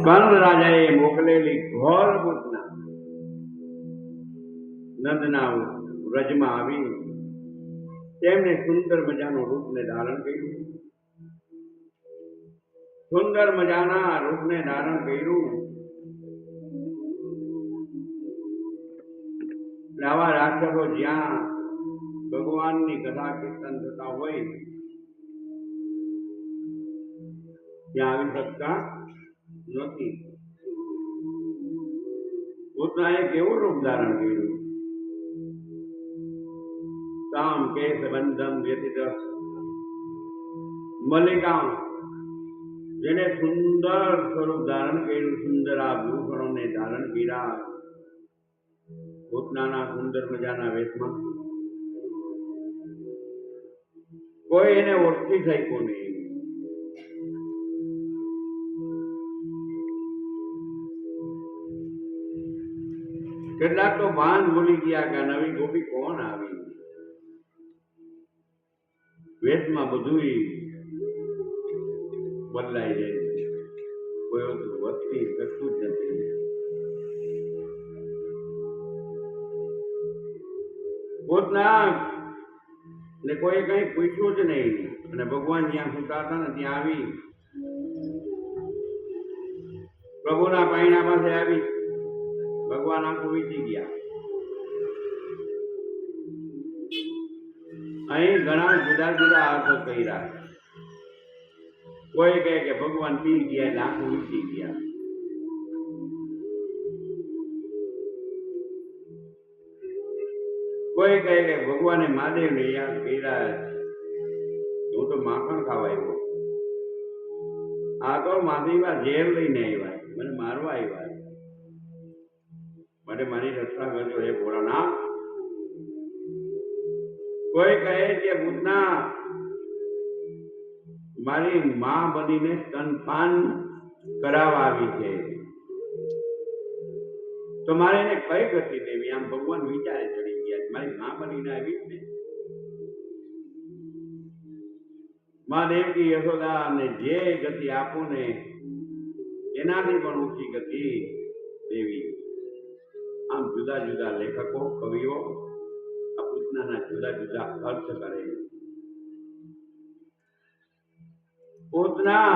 કંદ રાજાએ મોકલેલી ઘોર પૂતના નંદના વ્રજમાં આવી તેમને સુંદર મજાનું રૂપને ધારણ કર્યું. સુંદર મજાના રૂપને ધારણ કર્યું. આવા રાક્ષસો જ્યાં ભગવાનની કથા કીર્તન થતા હોય ત્યાં આવી શકતા નથી. પૂતનાએ કેવું રૂપ ધારણ કર્યું? કામ કેશ બંધમ વ્યતીત મલિકા, જેને સુંદર સ્વરૂપ ધારણ કર્યું, સુંદર આભૂષણોને ધારણ કર્યા પૂતનાના સુંદર મજાના વેશમાં. કોઈ એને ઓળખી શક્યું નહીં. કેટલાક તો ભાન ભૂલી ગયા કે નવી ગોપી કોણ આવી. વેશમાં બધું બદલાઈ જાય છે. કોઈ વધતી શકતું જ નથી. પોતના ને કોઈ કઈ પૂછ્યું જ નહીં અને ભગવાન જ્યાં સુતા હતા ને ત્યાં આવી પ્રભુના પાયણા પાસે આવી ભગવાન આંખું વીંચી ગયા. અહીં ઘણા જુદા જુદા અર્થ કર્યા. કોઈ કહે કે ભગવાન પી ગયા એટલે આંખું વીંચી ગયા. કોઈ કહે કે ભગવાને મહાદેવને યાદ કર્યા, હું તો માખણ ખાવા આવ્યો, આ તો માધીમાં ઝેર લઈને આવ્યા, મને મારવા આવ્યા, માટે મારી રક્ષા કરજો હે ભોળાનાથ. કોઈ કહે કે પૂતના મારી માં બનીને સ્તનપાન કરાવવા આવી છે, તો મારે એને કઈ ગતિ દેવી? આમ ભગવાન વિચારે ચડી ગયા, મારી માં બનીને આવી ને. મા દેવકી યશોદા ને જે ગતિ આપું ને એનાથી પણ ઊંચી ગતિ દેવી. આમ જુદા જુદા લેખકો કવિઓ આ પૂતનાના જુદા જુદા અર્થ કરે. પૂતના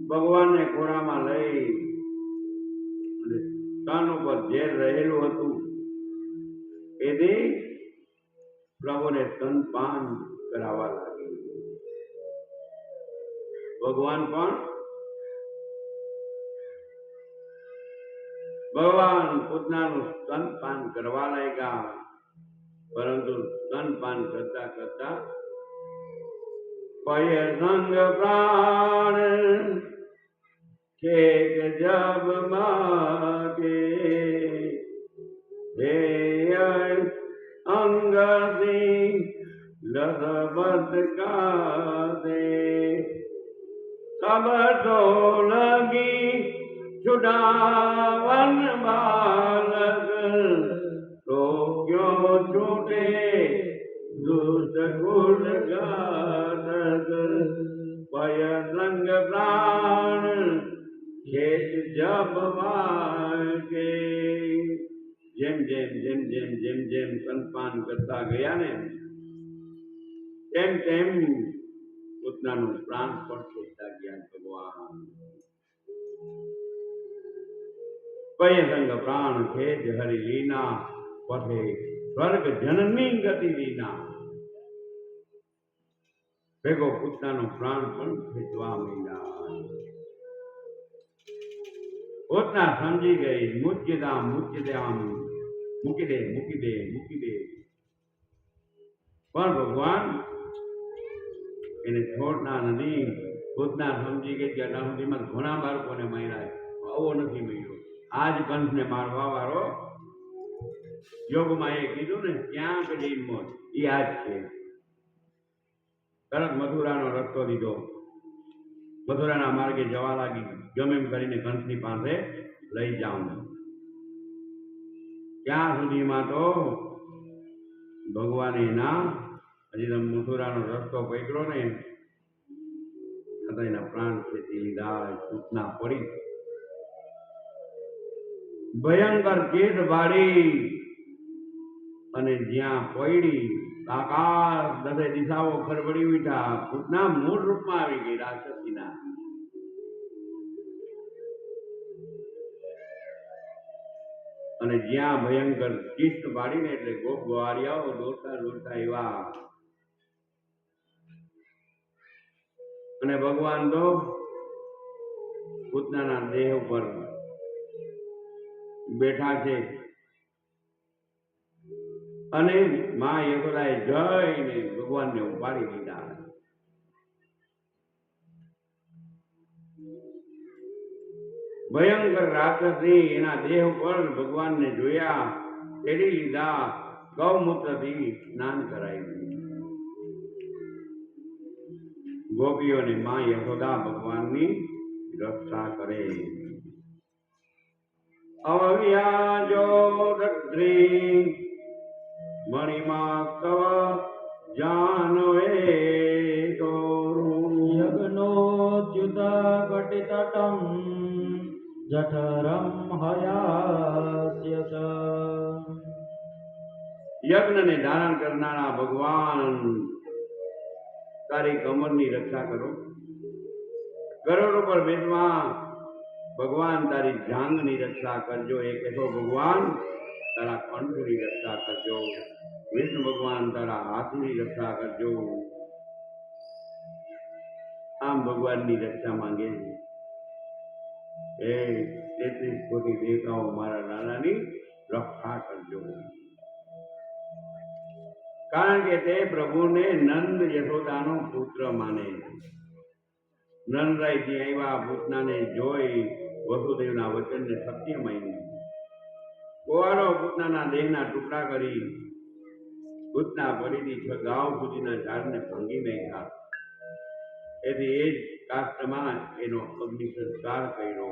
ભગવાનને ખોળામાં લઈ અને સ્તન ઉપર ઝેર રહેલું હતું એથી પ્રભુને સ્તનપાન કરાવવા લાગી. ભગવાન પૂતનાનું સ્તનપાન કરવા લાગ્યા, પરંતુ સ્તનપાન કરતા કરતા પય સંગ પ્રાણ છેક જબ માગે, હે અંગથી લસબત કાદે, તબ તો લગી છુડાવન બાલક, રોગ્યો છૂટે દુષ્ટ ગુણ ગાતક, પય સંગ પ્રાણ છેક જબ માગે. જેમ જેમ જેમ જેમ જેમ જેમ સ્તનપાન કરતા ગયા ને તેમ તેમ પૂતનાનું પ્રાણ પણ છોડતા ગયા. ભગવાન પય સંગ પ્રાણ ખેજ હરિ લીના, પથે સ્વર્ગ જનની ગતિ લીના. ભેગો પૂતનાનો પ્રાણ પણ ખેંચવા માંડ્યા. પૂતના સમજી ગઈ, મુચ્યદામ મુચ્યદામ, મૂકી દે મૂકી દે મૂકી દે. પણ ભગવાન એને છોડના નથી. પૂતના સમજી ગઈ કે અત્યાર સુધીમાં ઘણા બાળકોને માર્યા, આવો નથી મળ્યો, આજ કંસને મારવા વાળો યોગમાં એ કીધું ને ક્યાં કદી મોત એ આજ છે. તરત મથુરાનો રસ્તો લીધો, મથુરાના માર્ગે જવા લાગી. ગમે એમ કરીને કંસની પાસે લઈ જાઉં. ત્યાં સુધીમાં તો ભગવાને ના હજી તો મથુરાનો રસ્તો પકડ્યો ને હતા એના પ્રાણ ખેંચી લીધા. સૂચના પડી, ભયંકર કેસ બાળી અને જ્યાં પડી આકાશ દસે દિશાઓ ખરબડી ઉઠ્યા. પૂતના મૂળ રૂપમાં આવી ગઈ રાક્ષસીના. અને જ્યાં ભયંકર કિષ્ટ બાળીને એટલે ગોપ ગવારિયાઓ દોડતા દોડતા એવા. અને ભગવાન તો પૂતનાના દેહ ઉપર બેઠા છે. અને મા યશોદાએ જઈને ભગવાનને ઉપાડી લીધા. ભયંકર રાક્ષસી એના દેહ ઉપર ભગવાનને જોયા, તેડી લીધા, ગૌમૂત્રથી સ્નાન કરાવ્યું. ગોપીઓને મા યશોદા ભગવાનની રક્ષા કરે. અવ્યાજો દદ્રી મણિમાસ્તવ જાનવે તોરું યજ્ઞોચ્યુત કટિતટં જઠરમ હયાસ્ય ચ. યજ્ઞને ધારણ કરનારા ભગવાન, તારી કમરની રક્ષા કરો. ગરુડ ઉપર બેસવા ભગવાન તારી જાંઘની રક્ષા કરજો. એ કહેતો ભગવાન તારા કંઠની રક્ષા કરજો. વિષ્ણુ ભગવાન તારા હાથની રક્ષા કરજો. આમ ભગવાનની રક્ષા માંગે છે. એ 33 કોટી દેવતાઓ મારા લાલાની રક્ષા કરજો. કારણ કે તે પ્રભુને નંદ યશોદાનો પુત્ર માને. નંદરાયથી આવ્યા પૂતનાને જોઈ વસુદેવના વચનને સત્ય માન્યું. કુંવારો પૂતનાના દેહના ટુકડા કરી પૂતના ફરીથી 6 ગાંવ સુધીના ઝાડને ભાંગી નાખ્યા. એથી એ જ કાષ્ટમાં એનો અગ્નિ સંસ્કાર કર્યો.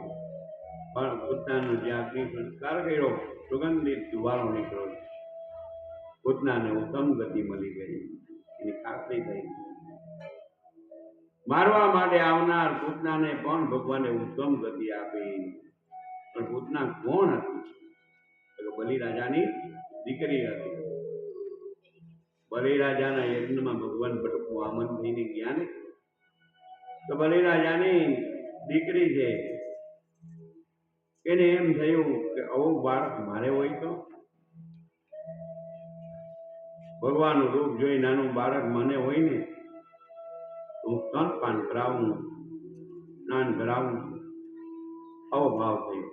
પણ પૂતનાનો જે અગ્નિ સંસ્કાર કર્યો સુગંધિત ધુવાળો નીકળ્યો. પૂતનાને ઉત્તમ ગતિ મળી ગઈ. એની ખાતરી થઈ. મારવા માટે આવનાર પૂતનાને પણ ભગવાને ઉત્તમ ગતિ આપી. પણ પૂતના કોણ હતી? તો બલિરાજાની દીકરી હતી. બલિરાજાના યજ્ઞમાં ભગવાન ભટકું વામન થઈને ગયા ને, તો બલિરાજાની દીકરી છે. એને એમ થયું કે આવું બાળક મારે હોય તો. ભગવાનનું રૂપ જોઈ નાનું બાળક મને હોય ને તો હું સ્તનપાન કરાવું, સ્નાન કરાવું, આવો ભાવ થયો.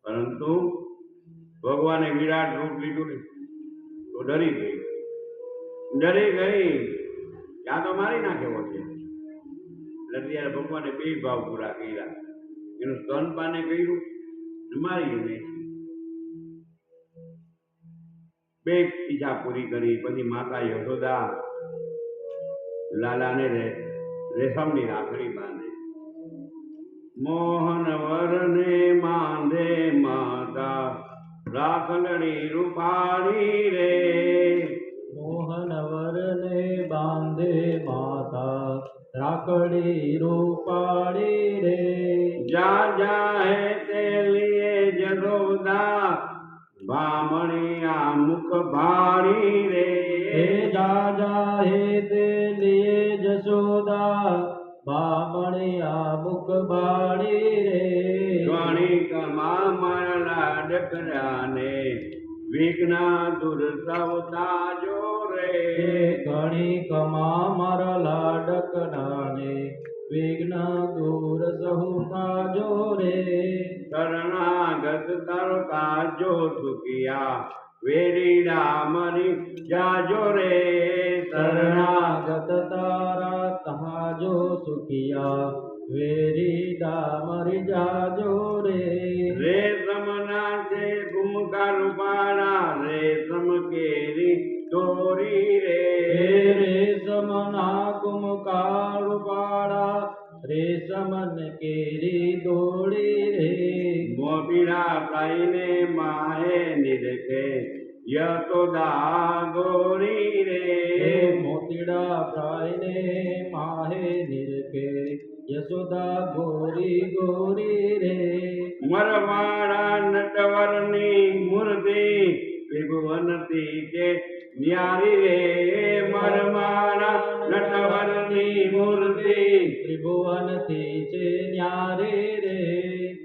પરંતુ ભગવાને વિરાટ રૂપ લીધું ને તો ડરી ગઈ. ત્યાં તો મારી નાખ્યો છે. એટલે ત્યારે ભગવાને 2 ભાવ પૂરા કર્યા. એનું સ્તનપાને કર્યું, મારી એને 2 ઈચ્છા પૂરી કરી. પછી માતા યશોદા લાલાને રેશમની રાખડી બાંધે. મોહન વરને માંધે માતા રાખલડી રૂપાળી રે. મોહન વરને બાંધે માતા રાખડી રૂપાળી રે. જા જા હે તે લીએ જશોદા બામણી આ મુખ ભાળી રે. હે જા જા હે તે લીએ જશોદા બામણી આ મુખ ભાળી રે. ગણિકમાં મારા લાડકરાને વિઘ્ન દૂર સૌતા જો રે. ગણિકમાં મારા લાડકનાને વિઘ્ન દૂર સહુતા જો રે. શરણાગત તારો તાજો સુખિયા વેરીડા મરી જાજો રે. શરણાગત તારા તાજો સુખિયા વેરીડા મરી જાજો રે. રેશમના છે ગુમકાર ઉપાડા રેશમ કેરી દોરી રે. રેશમના કુમકાર ઉપાડા રેશમન કેરી દોડી રે. મોબીડા કાઈને માહે નિરખે યશોદા ગોરી રે. મોતીડા પ્રાયને માહે નિરખે યશોદા ગોરી ગોરી રે મરવાળા નટવરની મૂર્તિ ત્રિભુવનથી કે ન્યારી રે મરવાળા નટવરની મૂર્તિ ત્રિભુવનથી છે ન્યારે રે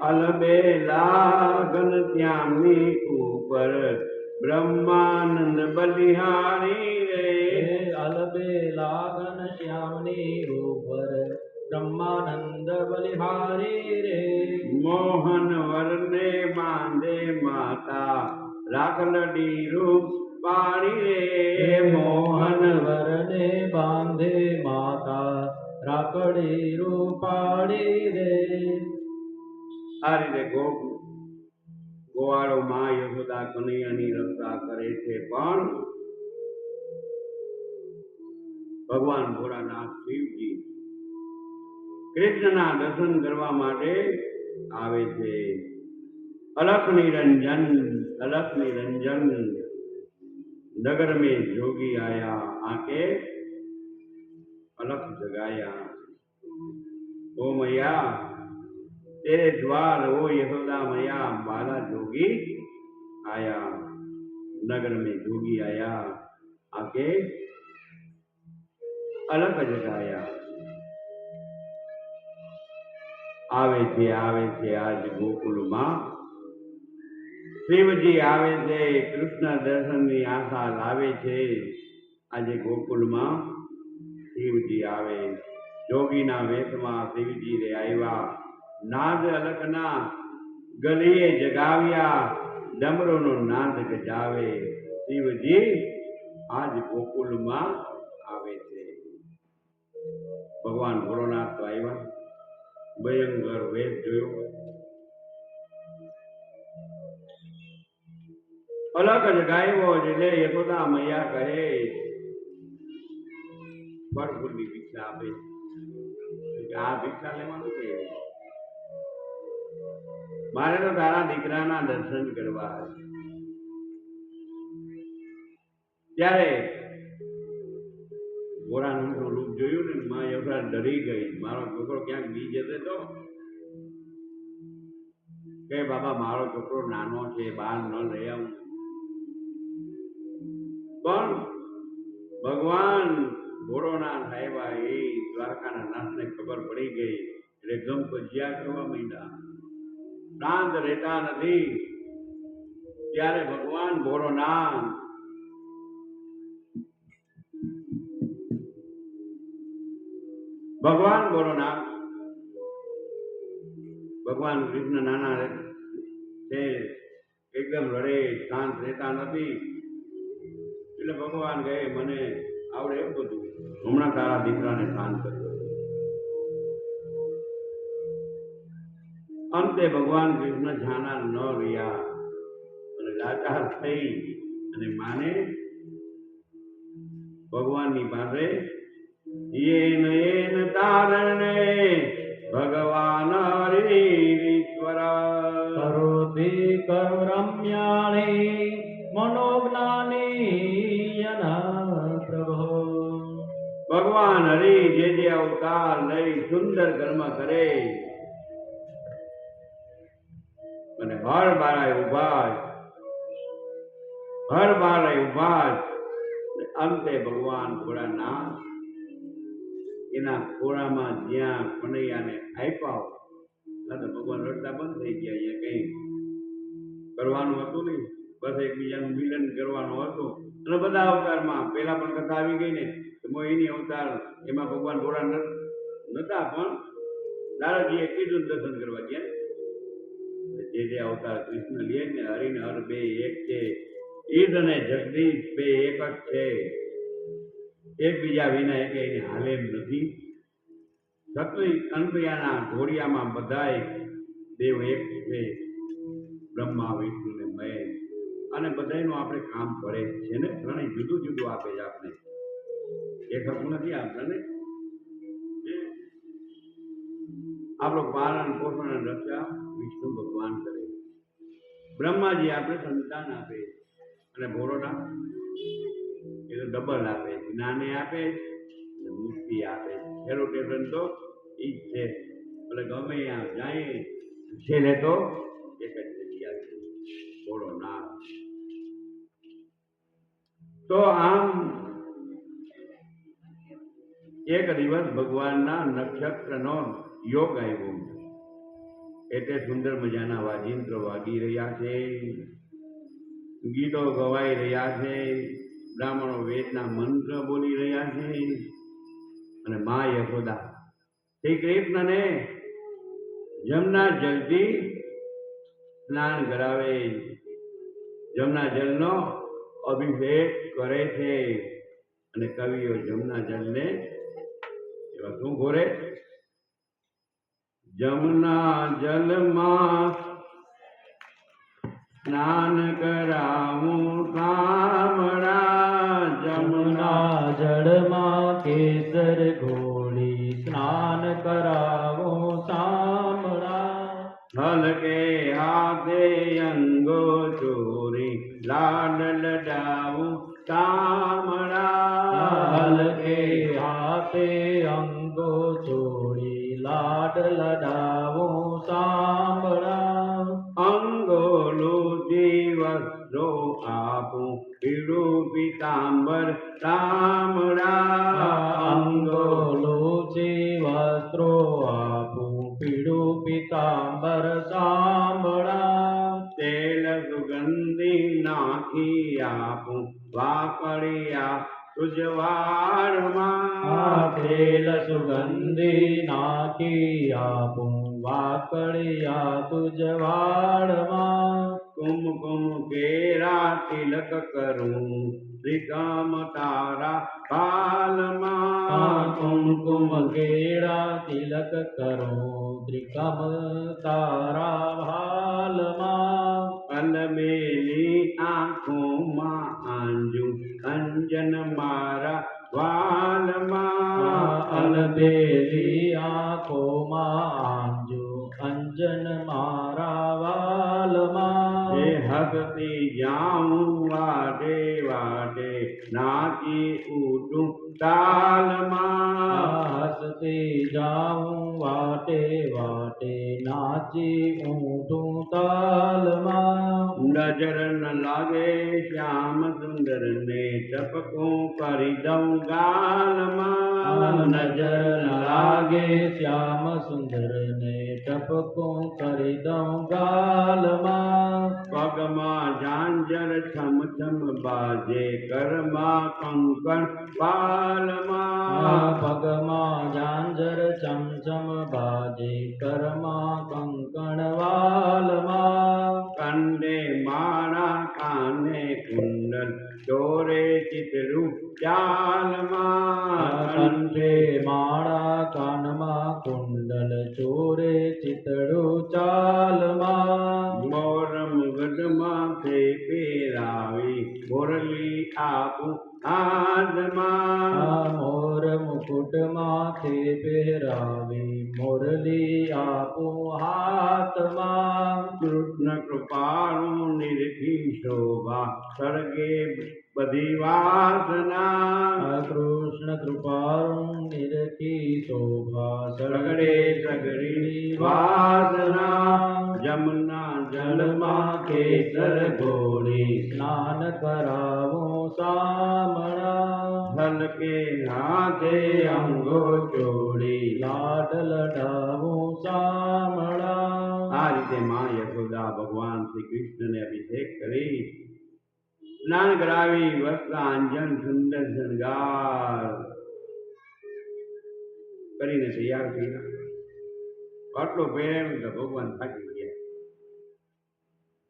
અલબેલા ઘનશ્યામની ઉપર બ્રહ્માનંદ બલિહારી રે અલબેલા ઘનશ્યામની ઉપર બ્રહ્માનંદ બલિહારી રે મોહન વરને બાંધે માતા રાખલડી રૂપ પાણી રે મોહન વરને બાંધે માતા રાખડી રૂપાળી રે આ રીતે ગોવાળો માં યશોદા કનૈયાની રક્ષા કરે છે પણ ભગવાન ભોળાનાથ શિવજી કૃષ્ણના દર્શન કરવા માટે આવે છે अलख निरंजन नगर में जोगी आया आके अलख जगाया ओ मैया तेरे द्वार ओ यशोदा मैया बाला जोगी आया नगर में जोगी आया आके अलख जगाया આવે છે આજ ગોકુળમાં શિવજી આવે છે કૃષ્ણ દર્શનની આશા લાવે છે આજે ગોકુળમાં શિવજી આવે જોગીના વેશમાં શિવજી રે આવ્યા નાદ અલખના ગલીએ જગાવ્યા ડમરોનો નાદ ગજાવે શિવજી આજ ગોકુળમાં આવે છે ભગવાન ભોળોનાથ તો આવ્યા ભયંકર વેશ જોયો અલગ જ ગાયો એટલે યશોદા મૈયા કહે ફળફૂલની ભિક્ષા આપે આ ભિક્ષા લેવાનું કે મારે તો તારા દીકરાના દર્શન કરવા ત્યારે ઘોડાનું રૂપ જોયું ને માં યશોદા ડરી ગઈ મારો છોકરો ક્યાંક બી જશે તો કે બાબા મારો છોકરો નાનો છે બહાર ન લઈ આવું પણ ભગવાન ભોળોનાથ આવ્યા એ દ્વારકાના નાથને ખબર પડી ગઈ એટલે ગમ કજિયા કરવા માંડ્યા શાંત રહેતા નથી ત્યારે ભગવાન ભોળોનાથ ભગવાન કૃષ્ણ નાના છે એકદમ રડે શાંત રહેતા નથી એટલે ભગવાન કહે મને આવડે એવું બધું હમણાં તારા દીકરાને શાંત કર્યો અંતે ભગવાન કૃષ્ણ જાના ન રહ્યા અને લાચાર થઈ અને માને ભગવાનની પાસે येन तारणे भगवान हरीश्वर करोति करम्याणि मनोज्ञानी प्रभो भगवान हरि जे अवतार लई सुंदर कर्म करे અને હર બારાય ઉભા અંતે ભગવાન ભોળાનાથ એના ખોળામાં જ્યાં કનૈયાને આપ્યા તો ભગવાન રડતા બંધ થઈ ગયા અહીંયા કઈ કરવાનું હતું નહીં બસ એકબીજાનું મિલન કરવાનું હતું અને બધા અવતારમાં પેલા પણ કથા આવી ગઈ ને મોહિની અવતાર એમાં ભગવાન ભોળા નતા પણ નારદજીએ કીધું દર્શન કરવા ગયા જે અવતાર કૃષ્ણ લે ને હરિને હર બે એક છે ઈદ અને જગદીશ બે એક જ છે એકબીજા વિના એક એને હાલે એમ નથી સત્ય અનપ્રિયાના ઢોળિયામાં બધાય દેવ એક છે બ્રહ્મા વિષ્ણુ ને મહેશ અને બધાયનું આપણે કામ પડે છે ને ત્રણેય જુદું જુદું આપે છે આપણે એક હકું નથી આપતા ને આપણું પાલન પોષણ અને રક્ષા વિષ્ણુ ભગવાન કરે બ્રહ્માજી આપણે સંતાન આપે અને ભોળોનાથ એ તો ડબલ આપે જ્ઞાને આપે અને મુક્તિ આપે છેલ્લું સ્ટેશન તો ઈ જ છે. એટલે ગમે ત્યાં જાય છેલ્લે તો એક જ જગ્યા છે, ઘોડો નાગ. તો આમ એક દિવસ ભગવાનના નક્ષત્રનો યોગ આવ્યો, એટલે સુંદર મજાના વાજિંત્ર વાગી રહ્યા છે, ગીતો ગવાઈ રહ્યા છે, બ્રાહ્મણો વેદના મંત્ર બોલી રહ્યા છે, અને મા યશોદા શ્રી કૃષ્ણને જમના જલથી સ્નાન કરાવે, જમના જલનો અભિષેક કરે છે. અને કવિઓ જમના જલને એવા શું ઘોરે? જમના જલમાં સ્નાન કરાવું શામળા, જમના જળમાં કેસર ઘોળી સ્નાન કરાવો શામળા. હલકે હાથે અંગો ચોરી લાડ લડાવું શામળા, હલકે હાથે અંગો ચોળી લાડ લડાવો શામળા. અંગોલુથી વસ્ત્રો આપું પીળું પીતાંબર શામળા, અંગોલુથી વસ્ત્રો આપું પીળું પીતાંબર શામળા. તેલ સુગંધી નાખી આપું વાકડિયા તુજવાડમાં, તેલ સુગંધી નાખી આપું વાકડિયા તુજવાડમાં. કુમકુમ કેરા તિલક કરું શ્રીકામ તારા બાલમાં, કુમકુમ કેળા તિલક કરો ત્રિકમ તારા ભાલમાં. અલબેલી આંખોમાં આંજુ અંજન મારા વાલમાં, અલબેલી આંખોમાં આંજુ અંજન મારા વાલમાં. હે હસતી જાઉં વાટે વાટે નાચી ઉઠું તાલમાં, હસતી જાઉં વાટે વાટે નાચી ઊઠું તાલમાં. નજર ન લાગે શ્યામ સુંદર ને ટપકું કરી દઉં ગાલમાં, નજર ન લાગે શ્યામ સુંદર ને ટપકું કરી દઉં ગાલમાં. પગમાં ઝાંઝર છમ છમ બાજે કરમાં કંકણ વાલમાં, પગમાં ઝાંઝર ચમચમ બાજે કરમાં કંકણ વાલમાં. કંડે માળા કાને કુંડલ ચોરે ચિતરું ચાલમાં, કંઠે માળા કાનમાં કુંડલ ચોરે ચિતડું ચાલમાં. મોર મુગટમાં તે પેરાવી મોરલી આપું હાથમાં, મોર મુકુટમાં તે પહેરાવી મોરલી આપું હાથમાં. કૃષ્ણ કૃપાળું નિરખી શોભા સર્ગે બધી વાસના, કૃષ્ણ કૃપાળું નિરખી શોભા સગડે સગડી વાસના. જમના જલમાં કેસર ઘોળી સ્નાન કરાવો શામળા. હલકે હાથે અંગો ચોળી લાડ લડાવો શામળા. આ રીતે માં યશોદા ભગવાન શ્રી કૃષ્ણને અભિષેક કરી સ્નાન કરાવી વસ્ત્ર આંજન સુંદર શણગાર કરીને તૈયાર થયા. આટલો પ્રેમ તો ભગવાન થાકી ગયા.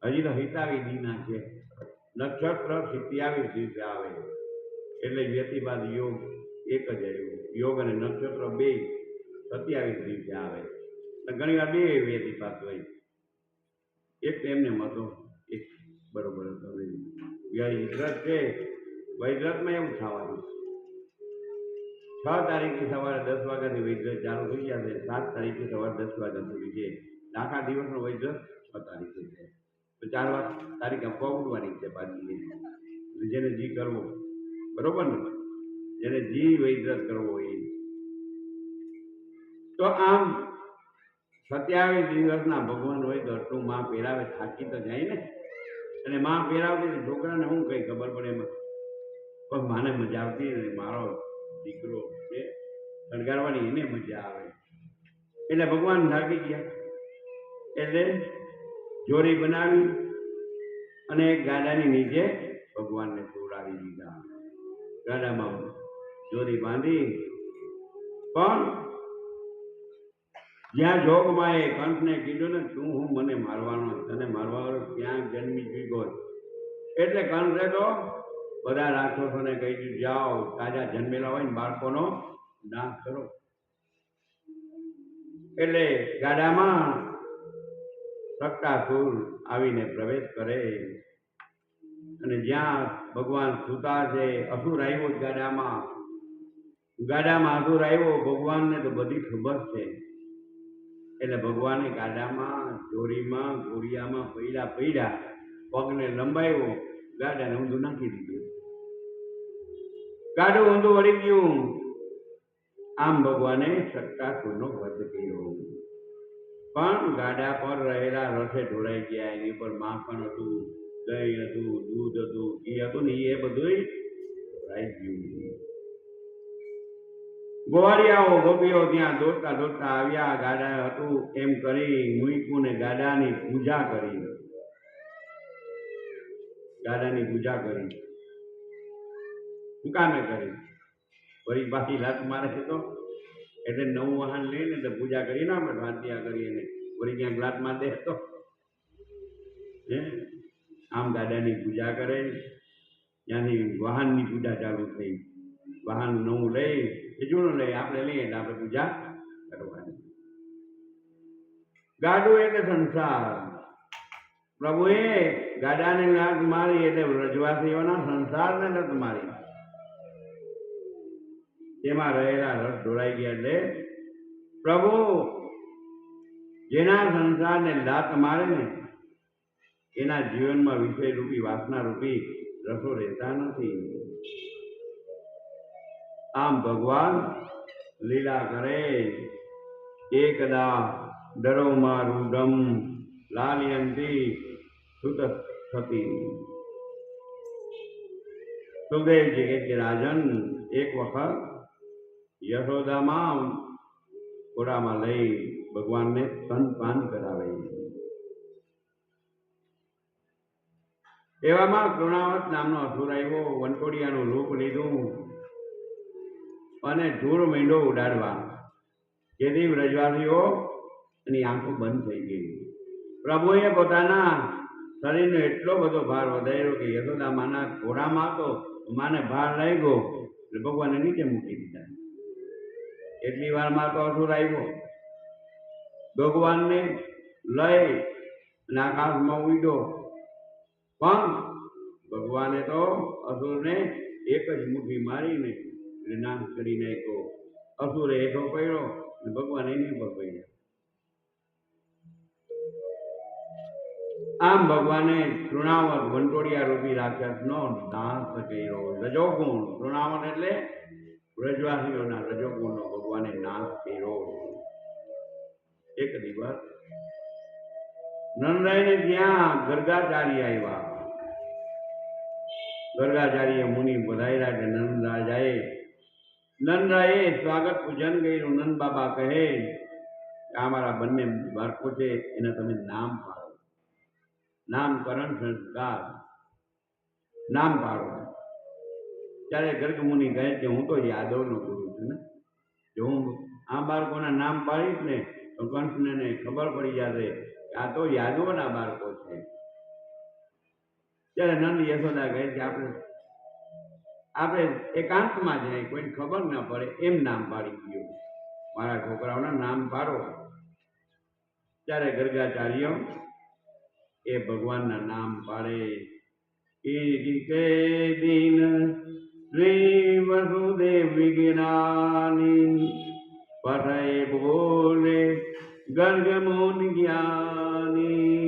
હજી તો હિતાવી દીના છે. નક્ષત્ર 27 દિવસે આવે એટલે વ્યતિબાદ યોગ એક જ આવ્યું. યોગ અને નક્ષત્ર બે 27 દિવસે આવે. ઘણી વાર બે વ્યતિપાત હોય. એક એમને મતો એક બરોબર હતો. વૈદ્રત છે, વૈદ્રતમાં એવું થવાનું 6 તારીખે સવારે 10 વાગ્યાથી વૈદ્રત ચાલુ થઈ જશે. 7 તારીખે સવારે 10 વાગ્યા સુધી છે. આખા દિવસનો વૈદ્રત 6 તારીખે છે. તો 4 તારીખે પહોંચવાની છે પાછી. જેને જી કરવો બરોબર ને, જેને જી વૈદ્રત કરવો એ તો આમ 27 દિવસના ભગવાન હોય તો આટલું માં પહેરાવે, થાકી તો જાય ને. અને માં પહેરાવતી તો છોકરાને હું કઈ ખબર પડે એમાં, પણ માને મજા આવતી ને મારો દીકરો છે શણગારવાની એને મજા આવે. એટલે ભગવાન થાકી ગયા એટલે જોરી બનાવી અને એક ગાડાની નીચે ભગવાનને સુવડાવી દીધા. ગાડામાં જોરી બાંધી, પણ જ્યાં જોગમાં એ કંસને કીધું ને તું હું મને મારવાનો, તને મારવાનો ત્યાં જન્મી ચૂક્યો. એટલે કંસે તો બધા રાક્ષસોને કહી દીધું જાઓ તાજા જન્મેલા હોય ને બાળકોનો નાશ કરો. એટલે ગાડામાં સક્કાસુર આવીને પ્રવેશ કરે અને જ્યાં ભગવાન સુતા છે, અસુર આવ્યો ગાડામાં. ગાડામાં અસુર આવ્યો, ભગવાનને તો બધી ખબર છે. એટલે ભગવાને ગાડામાં જોરીમાં ઘોડિયામાં પૈડા પગને લંબાવ્યો, ગાડાને ઊંધું નાખી દીધું. ગાડું ઊંધું વળી ગયું. આમ ભગવાને સક્કાસુરનો વધ કર્યો. પણ ગાડા પર રહેલા રથે ઢોળાઈ ગયા. એની પર માખણ હતું, દહીં હતું, દૂધ હતું, ઘી હતું ને એ બધું ઢોળાઈ ગયું. ગોવાળિયાઓ ગોપીઓ ત્યાં દોડતા દોડતા આવ્યા. ગાડા હતું એમ કરી મૂક્યું ને ગાડાની પૂજા કરી. ગાડાની પૂજા કરી શું કામે કરી? વળી પાછી લાત મારે છે તો એટલે નવું વાહન લઈને તો પૂજા કરી ના આપણે વાંતિયા કરીને વળી ક્યાંક લાત માર દે તો આમ ગાડાની પૂજા કરે. ત્યાંથી વાહનની પૂજા ચાલુ થઈ. વાહન નવું લઈ કે જૂનું લઈ આપણે લઈએ એટલે આપણે પૂજા કરવાની. ગાડું એટલે સંસાર. પ્રભુએ ગાડાને લાત મારી એટલે વ્રજવાસીઓના સંસારને લાત મારી. તેમાં રહેલા રસ ઢોળાઈ ગયા. એટલે પ્રભુ જેના સંસારને લાત મારે ને એના જીવનમાં વિષય રૂપી વાસના રૂપી રસો રહેતા નથી. આમ ભગવાન લીલા કરે. એકદા ડરોમાં રૂડમ લાલિયંતી સુત થતી. સુખદેવજી કે રાજન એક વખત યશોદામાં ઘોડામાં લઈ ભગવાનને સ્તનપાન કરાવે. એવામાં કૃણાવત નામનો અસુર આવ્યો. વંટોડિયાનું રૂપ લીધું અને ધૂળ મીંડો ઉડાડવા. જેથી વ્રજવાસીઓ એની આંખો બંધ થઈ ગઈ. પ્રભુએ પોતાના શરીરનો એટલો બધો ભાર વધાર્યો કે યશોદા માના ઘોડામાં તો માને ભાર લાગ્યો એટલે ભગવાને નીચે મૂકી દીધા. એટલી વારમાં તો અસુર આવ્યો. ભગવાનને લઈ અને આકાશમાં ઉડ્યો. પણ ભગવાને તો અસુરને એક જ મુઠ્ઠી મારીને નાશ કરી નાખ્યો. અસુરે હેઠો પડ્યો અને ભગવાન એની પર પડ્યા. આમ ભગવાને તૃણાવત વંટોડિયા રૂપી રાક્ષસનો નાશ કર્યો. રજોગુણ તૃણાવત એટલે વ્રજવાસીઓના રજોગુણનો ભગવાને નાશ કર્યો. એક દિવસ નંદરાયને ત્યાં ગર્ગાચાર્ય આવ્યા. ગર્ગાચાર્ય મુનિ પધાર્યા એટલે નંદરાયે સ્વાગત પૂજન કર્યું. નંદ બાબા કહે કે આ મારા બંને બાળકો છે એના તમે નામ પાડો. નામકરણ સંસ્કાર નામ પાડો. ત્યારે ગર્ગ મુનિ કહે કે હું તો યાદવનો ગુરુ છું ને, જો હું આ બાળકોના નામ પાડીશ ને તો કંસને ખબર પડી જશે કે આ તો યાદવોના બાળકો છે. ત્યારે નંદ યશોદા કહે કે આપણે એકાંતમાં જાય, કોઈને ખબર ન પડે એમ નામ પાડી ગયો. મારા છોકરાઓના નામ પાડો. ત્યારે ગર્ગાચાર્ય એ ભગવાનના નામ પાડે. કે દિન શ્રી વસુદેવ વિજ્ઞાની પઠય બોલે ગર્ગ મુન જ્ઞાની.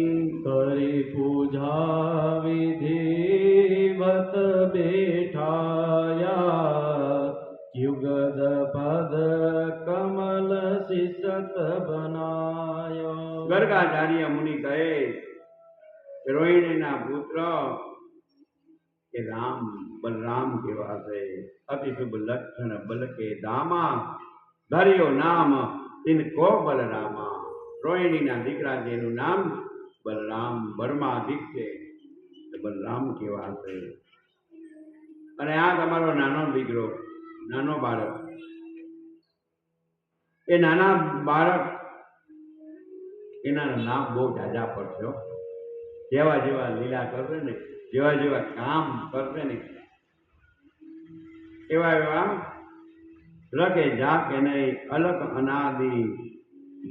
કરી પૂજા વિધિવત બેઠાયા યુગદ પદ કમલ શિશ सत बनायो। गर्गाचार्य मुनि कहे कि रोहिणीना पुत्र के राम बलराम केवा છે અતિ શુભ લક્ષણ બલ કે દામા ધર્યો નામ તિનકો બલરામા. રોહિણીના દીકરા છે એનું નામ બલરામ, બર્માદિક છે, બલરામ કેવા છે. અને આ તમારો નાનો દીકરો, નાનો બાળક, એ નાના બાળક એના નામ બહુ જાજા પડશે. જેવા જેવા લીલા કરશે ને, જેવા જેવા કામ કરશે ને, એવા એવા રકે જા કે નહીં અલક અનાદિ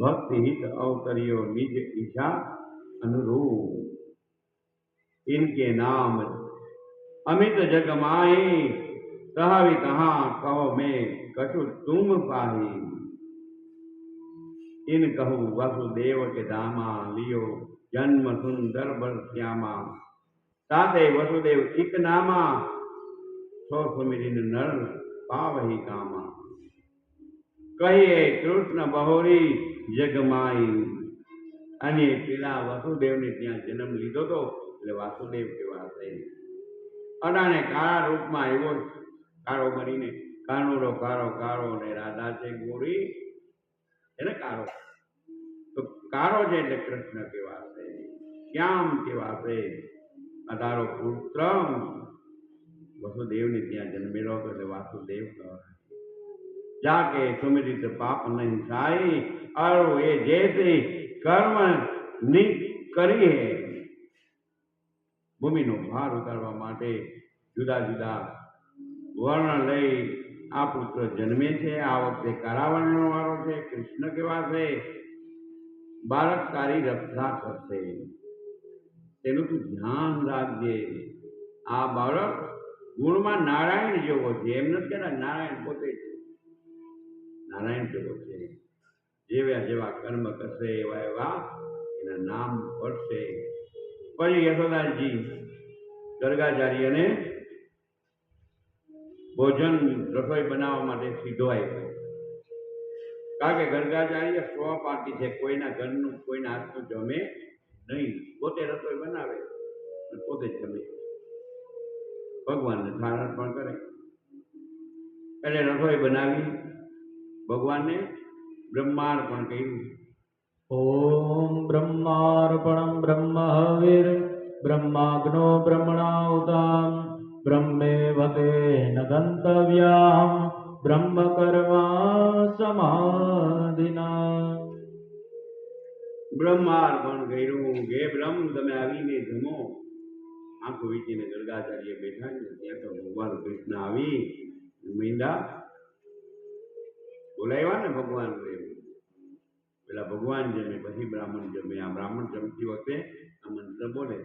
ભક્તિ હિત અવતર્યો નિજ ઈચ્છા અનુરૂપ. इनके नाम अमित जग माही कहावी कहाँ कहो मैं कछु तुम पाही. इन कहू वसुदेव के दामा लियो जन्म सुंदर बर श्यामा. ताते वसुदेव इक नामा सो सुमिरिन नर पावही कामा. कहिए कृष्ण बहोरी जगमाई. અને પેલા વસુદેવને ત્યાં જન્મ લીધો તો એટલે વાસુદેવ કેવા છે. અડાને કાળા રૂપમાં એવો કાળો કરીને કાનુડો કાળો કાળો ને રાધા છે ગોરી એને કાળો, તો કાળો છે એટલે કૃષ્ણ કેવા છે, શ્યામ કેવા છે. આ તારો પુત્ર વસુદેવને ત્યાં જન્મેલો હતો એટલે વાસુદેવ કહેવાય. જાકે સુમિરિત પાપ નહીં સાઈ અરો એ જેતે કર્મ ની કરી હે. ભૂમિનો ભાર ઉતારવા માટે જુદા જુદા વર્ણ લઈ આ પુત્ર જન્મે છે. આ વખતે કાળા વર્ણનો વાળો છે. કૃષ્ણ કેવા છે, બાળક તારી રક્ષા કરશે, તેનું તું ધ્યાન રાખજે. આ બાળક ગુણમાં નારાયણ જેવો છે. એમ નથી કહેતા નારાયણ પોતે છે, નારાયણ જેવો છે. જેવા જેવા કર્મ કરશે એવા એવા એના નામ પડશે. પછી યશોદાજી ગર્ગાચાર્યને ભોજન રસોઈ બનાવવા માટે સીધો આપ્યો. કારણ કે ગર્ગાચાર્ય સ્વપાકી છે, કોઈના ઘરનું કોઈના હાથનું જમે નહીં. પોતે રસોઈ બનાવે અને પોતે જ જમે, ભગવાનને થાળ અર્પણ કરે. એટલે રસોઈ બનાવી ભગવાનને બ્રહ્માર્પણ કર્યું. ઓમ બ્રહ્માર્પણમ બ્રહ્મ હવિર બ્રહ્માગ્નો બ્રહ્મણાહુતામ બ્રહ્મેવતે ન ગંતવ્યામ બ્રહ્મ કર્મા સમાધિના. બ્રહ્માર્પણ કર્યું. હે બ્રહ્મ, તમે આવીને જમો. આંખો વીચીને ગર્ગાચાર્ય બેઠા છે. ત્યાં તો ભગવાન કૃષ્ણ આવી મીંડા બોલાવ્યા ને ભગવાન. પેલા ભગવાન જમે પછી બ્રાહ્મણ જમે. આ બ્રાહ્મણ જમતી વખતે આ મંત્ર બોલે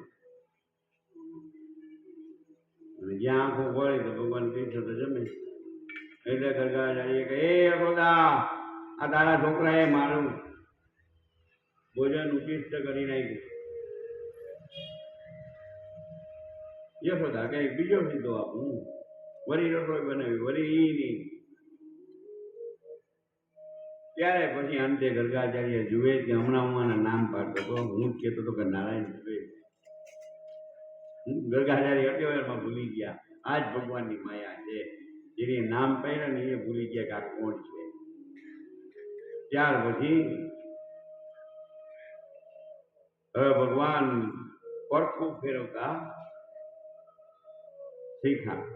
અને જ્યાં આંખો ખોલે તો ભગવાન કૃષ્ણ તો જમે. એટલે ગર્ગાચાર્ય કહે, હે યશોદા, આ તારા છોકરાએ મારું ભોજન ઉચિષ્ટ કરી નાખ્યું. યશોદા કઈ બીજો સીધો આપું, વરી રસોઈ બનાવી, વરી ઈ નહીં. ત્યારે પછી અંતે ગર્ગાચાર્ય જુએ કે હમણાં હું આના નામ પાડતો હતો, હું જ કહેતો હતો કે નારાયણ જુએ. ગર્ગાચાર્ય અટેવરમાં ભૂલી ગયા. આ જ ભગવાનની માયા છે. જેને નામ પાડ્યા ને એ ભૂલી ગયા કે આ કોણ છે. ત્યાર પછી હવે ભગવાન પડખું ફેરવતા શીખ્યા.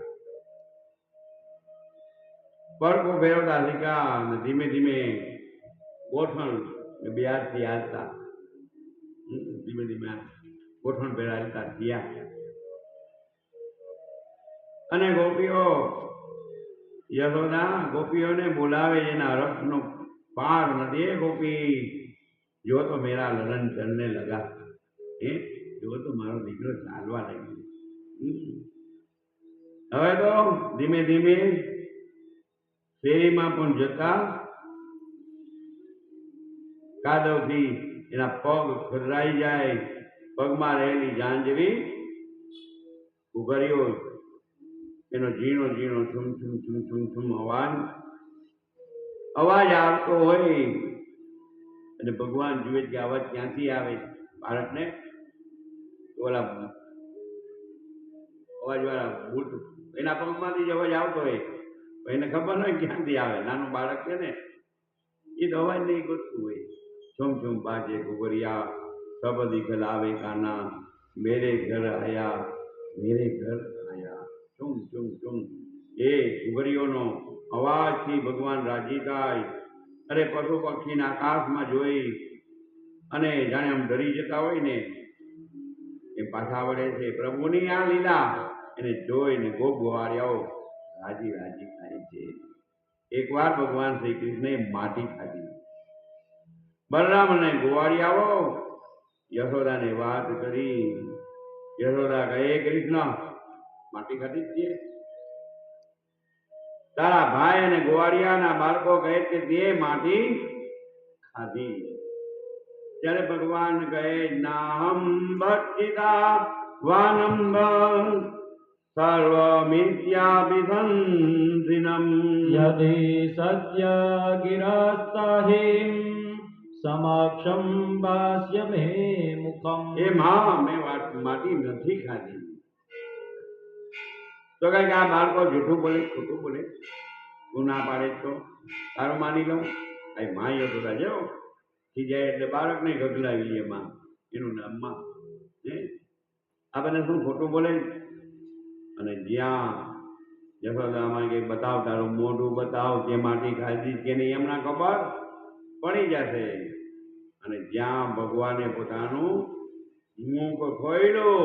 પડખું ફેરવતા શીખ્યા અને ધીમે ધીમે ગોઠણ બે હાથથી હાલતા, ધીમે ધીમે ગોઠણ ભેરા હાલતા થયા. અને ગોપીઓ યશોદા ગોપીઓને બોલાવે, એના રસનો પાર નથી. એ ગોપી, જો તો મેરા લલન ચરને લગા. જો તો મારો દીકરો ચાલવા લાગ્યો. હવે તો ધીમે ધીમે શેરીમાં પણ જતા કાદવથી એના પગ ખરડાઈ જાય. પગમાં રહેલી જાંજરી ઉઘર્યો, એનો ઝીણો ઝીણો છુમ છુમ છુમ છુમ છુમ અવાજ આવતો હોય. અને ભગવાન જુએ કે અવાજ ક્યાંથી આવે બાળકને ઓલા અવાજવાળા બૂટ એના પગમાંથી જ અવાજ આવતો હોય તો એને ખબર ન હોય ક્યાંથી આવે. નાનું બાળક છે ને એ તો અવાજ નહીં ગોતતું હોય. છુમ છુમ બાજે ઘુઘરિયા સબ દિખલાવે કાના મેરે ઘર આયા મેરે ઘર આયા. છુમ છુમ છુમ એ ઘુઘરીઓનો અવાજથી ભગવાન રાજી થાય. અરે પશુ પક્ષીના આકાશમાં જોઈ અને જાણે આમ ડરી જતા હોય ને એ પાછા વળે છે. પ્રભુની આ લીલા એને જોઈને ગોપ ગોવાળિયાઓ રાજી રાજી થાય છે. એકવાર ભગવાન શ્રી કૃષ્ણએ માટી ખાધી. બલરામ અને ગોવાળિયાઓ યશોદાને વાત કરી. યશોદા કહે કૃષ્ણ માટી ખાધી જ છે. તારા ભાઈ અને ગોવાળિયાના બાળકો કહે કે તે માટી ખાધી. ત્યારે ભગવાન કહે નાહમ ભક્ષિતા વાનંબ સર્વમિત્યાભિસંધિનમ યદિ સત્ય ગિરસ્તહિમ સમક્ષમ ભાષ્ય મે મુખમ. એ માં મેં માટી નથી ખાધી. તો કઈ આ બાળકો જૂઠું બોલે ખોટું બોલે તું ના પાડે તો તારું માની લઉં. આ માં યશોદા જો થઈ જાય એટલે બાળકને ગગલાવી લે માં એનું નામ માં. આ બધા શું ખોટું બોલે. અને જ્યાં યશોદામાં કે બતાવ તારું મોઢું બતાવ કે માટી ખાધી કે નહીં એમના ખબર પડી જશે. અને જ્યાં ભગવાને પોતાનું મુખ ખોલ્યું